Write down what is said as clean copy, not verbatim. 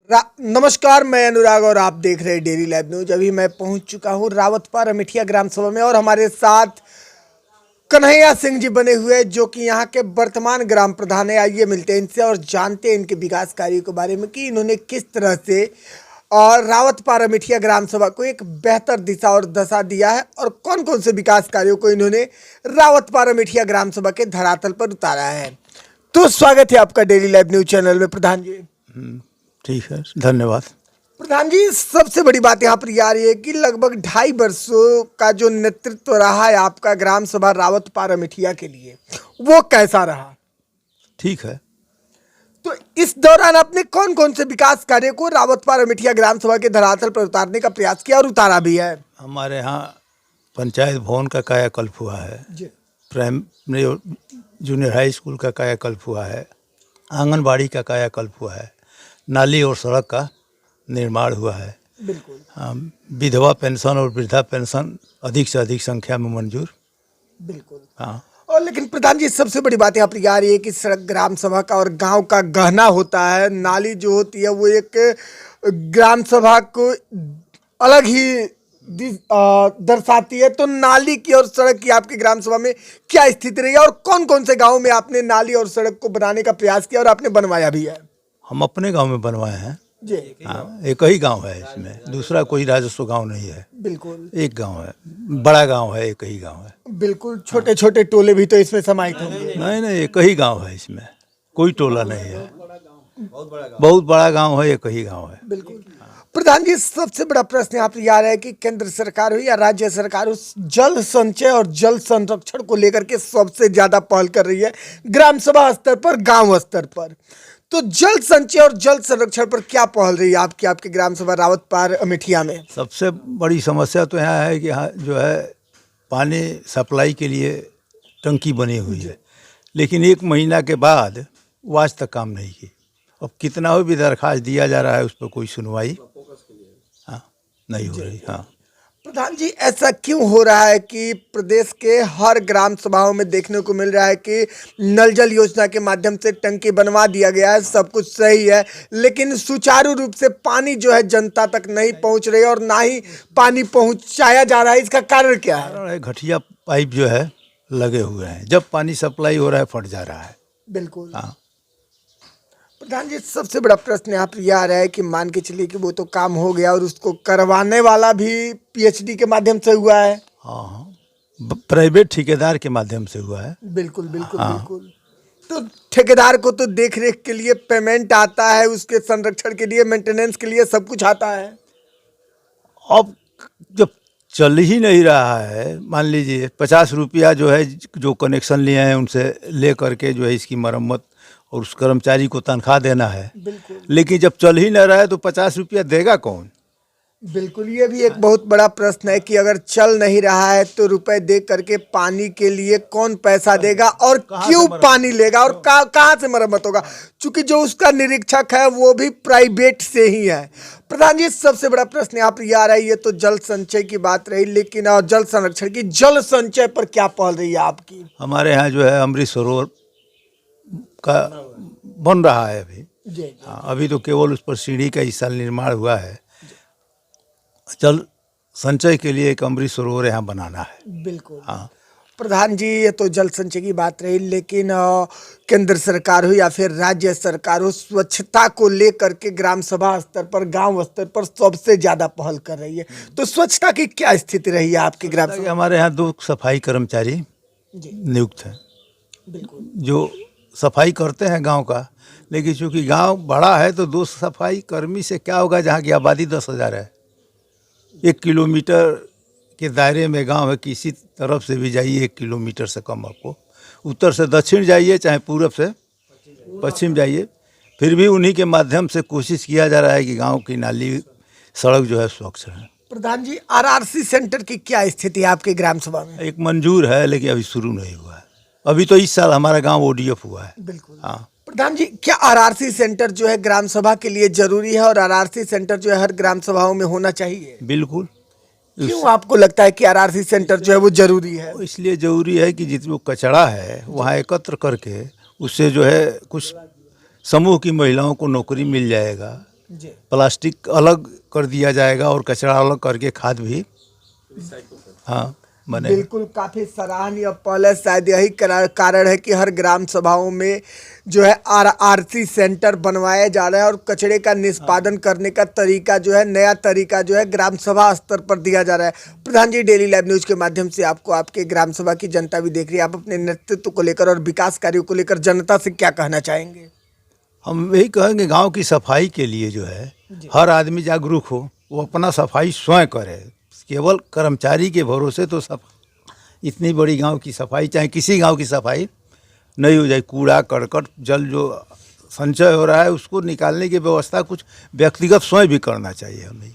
नमस्कार, मैं अनुराग और आप देख रहे हैं डेली लाइव न्यूज। अभी मैं पहुंच चुका हूं रावतपारा मिठिया ग्राम सभा में और हमारे साथ कन्हैया सिंह जी बने हुए जो कि यहां के वर्तमान ग्राम प्रधान है। आइए मिलते हैं इनसे और जानते हैं इनके विकास कार्यों के बारे में कि इन्होंने किस तरह से और रावतपारा मिठिया ग्राम सभा को एक बेहतर दिशा और दशा दिया है और कौन कौन से विकास कार्यों को इन्होंने रावतपारा मिठिया ग्राम सभा के धरातल पर उतारा है। तो स्वागत है आपका डेली लाइव न्यूज चैनल में प्रधान जी। ठीक है, धन्यवाद। प्रधान जी, सबसे बड़ी बात यहाँ पर आ रही है कि लगभग 2.5 वर्षों का जो नेतृत्व रहा है आपका ग्राम सभा रावतपारा मिठिया के लिए, वो कैसा रहा? ठीक है। तो इस दौरान आपने कौन कौन से विकास कार्य को रावतपारा मिठिया ग्राम सभा के धरातल पर उतारने का प्रयास किया और उतारा भी है? हमारे यहाँ पंचायत भवन का कायाकल्प हुआ है, प्राइमरी और जूनियर हाई स्कूल का कायाकल्प हुआ है, आंगनबाड़ी का कायाकल्प हुआ है, नाली और सड़क का निर्माण हुआ है। बिल्कुल। विधवा पेंशन और वृद्धा पेंशन अधिक से अधिक संख्या में मंजूर। बिल्कुल। हाँ। और लेकिन प्रधान जी, सबसे बड़ी बात यहाँ पर आ रही है कि सड़क ग्राम सभा का और गांव का गहना होता है। नाली जो होती है वो एक ग्राम सभा को अलग ही दर्शाती है। तो नाली की और सड़क की आपकी ग्राम सभा में क्या स्थिति रही है और कौन कौन से गाँव में आपने नाली और सड़क को बनाने का प्रयास किया और आपने बनवाया भी है? हम अपने गांव में बनवाए हैं जी। हाँ, एक ही गांव है, इसमें दूसरा कोई राजस्व गांव नहीं है। बिल्कुल। एक गांव है, बड़ा गांव है, एक ही गांव है। बिल्कुल। छोटे छोटे टोले भी तो इसमें समाहित होंगे? नहीं, एक ही गांव है, इसमें कोई टोला नहीं है। बहुत बड़ा गांव है, एक ही गांव है। बिल्कुल। प्रधान जी, सबसे बड़ा प्रश्न यहाँ पर आ रहा है कि केंद्र सरकार हो या राज्य सरकार हो, जल संचय और जल संरक्षण को लेकर के सबसे ज्यादा पहल कर रही है ग्राम सभा स्तर पर, गांव स्तर पर। तो जल संचय और जल संरक्षण पर क्या पहल रही है आपके ग्राम सभा रावतपारा मिठिया में? सबसे बड़ी समस्या तो यहाँ है कि यहाँ जो है पानी सप्लाई के लिए टंकी बनी हुई है, लेकिन 1 महीना के बाद वो आज तक काम नहीं की। अब कितना भी दरखास्त दिया जा रहा है, उस पर कोई सुनवाई नहीं हो रही। हाँ प्रधान जी, ऐसा क्यों हो रहा है कि प्रदेश के हर ग्राम सभाओं में देखने को मिल रहा है कि नल जल योजना के माध्यम से टंकी बनवा दिया गया है, सब कुछ सही है, लेकिन सुचारू रूप से पानी जो है जनता तक नहीं पहुंच रही और ना ही पानी पहुंचाया जा रहा है? इसका कारण क्या है? घटिया पाइप जो है लगे हुए हैं, जब पानी सप्लाई हो रहा है फट जा रहा है। बिल्कुल। हाँ। प्रधान जी, सबसे बड़ा प्रश्न यहाँ पर यह आ रहा है कि मान के चलिए कि वो तो काम हो गया और उसको करवाने वाला भी पीएचडी के माध्यम से हुआ है। हाँ, प्राइवेट ठेकेदार के माध्यम से हुआ है। बिल्कुल बिल्कुल। हाँ। बिल्कुल। तो ठेकेदार को तो देख रेख के लिए पेमेंट आता है, उसके संरक्षण के लिए, मेंटेनेंस के लिए सब कुछ आता है। अब जब चल ही नहीं रहा है, मान लीजिए 50 रुपया जो है, जो कनेक्शन लिए हैं उनसे ले करके जो है इसकी मरम्मत और उस कर्मचारी को तनख्वाह देना है, लेकिन जब चल ही नहीं रहा है तो 50 रुपया देगा कौन? बिल्कुल, ये भी एक बहुत बड़ा प्रश्न है कि अगर चल नहीं रहा है तो रुपए दे करके पानी के लिए कौन पैसा देगा और क्यों पानी लेगा और कहाँ से मरम्मत होगा, क्योंकि जो उसका निरीक्षक है वो भी प्राइवेट से ही है। प्रधान जी, सबसे बड़ा प्रश्न यहाँ पर आ रहा है, ये तो जल संचय की बात रही, लेकिन और जल संरक्षण की, जल संचय पर क्या पहल रही है आपकी? हमारे यहाँ जो है अमृत सरोवर का बन रहा है अभी। हाँ, अभी तो केवल उस पर सीढ़ी का हिस्सा निर्माण हुआ है। जल संचय के लिए एक अमृत सरोवर यहाँ बनाना है। बिल्कुल। हाँ। प्रधान जी, ये तो जल संचय की बात रही, लेकिन केंद्र सरकार हो या फिर राज्य सरकार हो, स्वच्छता को लेकर के ग्राम सभा स्तर पर, गांव स्तर पर सबसे ज्यादा पहल कर रही है। तो स्वच्छता की क्या स्थिति रही है आपकी ग्राम सभा? हमारे यहाँ 2 सफाई कर्मचारी नियुक्त हैं। बिल्कुल। जो सफाई करते हैं गांव का, लेकिन चूंकि गांव बड़ा है तो 2 सफाई कर्मी से क्या होगा, जहां की आबादी 10,000 है। 1 किलोमीटर के दायरे में गांव है, किसी तरफ से भी जाइए 1 किलोमीटर से कम, आपको उत्तर से दक्षिण जाइए चाहे पूरब से पश्चिम जाइए, फिर भी उन्हीं के माध्यम से कोशिश किया जा रहा है कि गांव की नाली सड़क जो है स्वच्छ है। प्रधान जी, आरआरसी सेंटर की क्या स्थिति है आपके ग्राम सभा में? एक मंजूर है, लेकिन अभी शुरू नहीं हुआ है। अभी तो इस साल हमारा गांव ओडीएफ हुआ है। बिल्कुल। हाँ। प्रधान जी, क्या आरआरसी सेंटर जो है ग्राम सभा के लिए जरूरी है और आरआरसी सेंटर जो है हर ग्राम सभाओं में होना चाहिए? बिल्कुल। क्यों आपको लगता है कि आरआरसी सेंटर जो है वो जरूरी है? इसलिए जरूरी है कि जितना कचरा है वहाँ एकत्र करके उससे जो है कुछ समूह की महिलाओं को नौकरी मिल जाएगा, जी प्लास्टिक अलग कर दिया जाएगा और कचरा अलग करके खाद भी हाँ बनेगा। बिल्कुल, काफी सराहनीय पहल है। शायद यही कारण है कि हर ग्राम सभाओं में जो है आरआरसी सेंटर बनवाया जा रहा है और कचरे का निष्पादन करने का तरीका जो है, नया तरीका जो है ग्राम सभा स्तर पर दिया जा रहा है। प्रधान जी, डेली लाइव न्यूज के माध्यम से आपको आपके ग्राम सभा की जनता भी देख रही है, आप अपने नेतृत्व को लेकर और विकास कार्यों को लेकर जनता से क्या कहना चाहेंगे? हम यही कहेंगे गांव की सफाई के लिए जो है हर आदमी जागरूक हो, वो अपना सफाई स्वयं करे। केवल कर्मचारी के भरोसे तो सब इतनी बड़ी गांव की सफाई, चाहे किसी गांव की सफाई नहीं हो जाए। कूड़ा करकट जल जो संचय हो रहा है उसको निकालने की व्यवस्था कुछ व्यक्तिगत स्वयं भी करना चाहिए हमें।